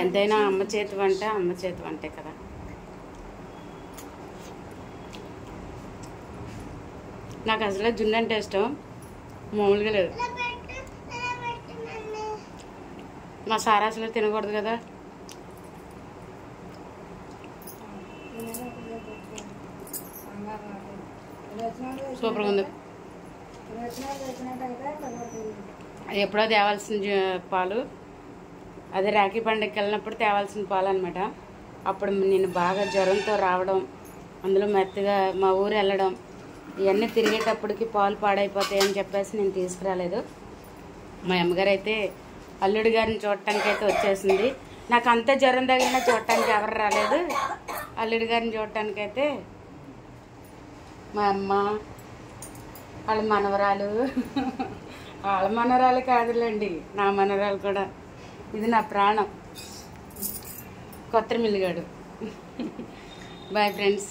ఎంతైనా అమ్మ చేతి వంటే కదా. నాకు అసలు జున్ను అంటే ఇష్టం, మామూలుగా లేదు. మా సారా అసలు తినకూడదు కదా. సూపర్గా ఉంది. ఎప్పుడో తేవాల్సిన పాలు, అదే రాఖీ పండుగకి వెళ్ళినప్పుడు తేవాల్సిన పాలు అనమాట. అప్పుడు నేను బాగా జ్వరంతో రావడం, అందులో మెత్తగా మా ఊరు వెళ్ళడం, ఇవన్నీ తిరిగేటప్పటికి పాలు పాడైపోతాయని చెప్పేసి నేను తీసుకురాలేదు. మా అమ్మగారు అయితే అల్లుడి గారిని చూడటానికి అయితే వచ్చేసింది. నాకు అంత జ్వరం తగిలినా చూడటానికి ఎవరు రాలేదు. అల్లుడి గారిని చూడటానికి అయితే మా అమ్మ, వాళ్ళ మనవరాలు, వాళ్ళ మనవరాలు కాదులేండి, నా మనవరాలు కూడా. ఇది నా ప్రాణం, కొత్త మిల్లిగాడు. Bye friends.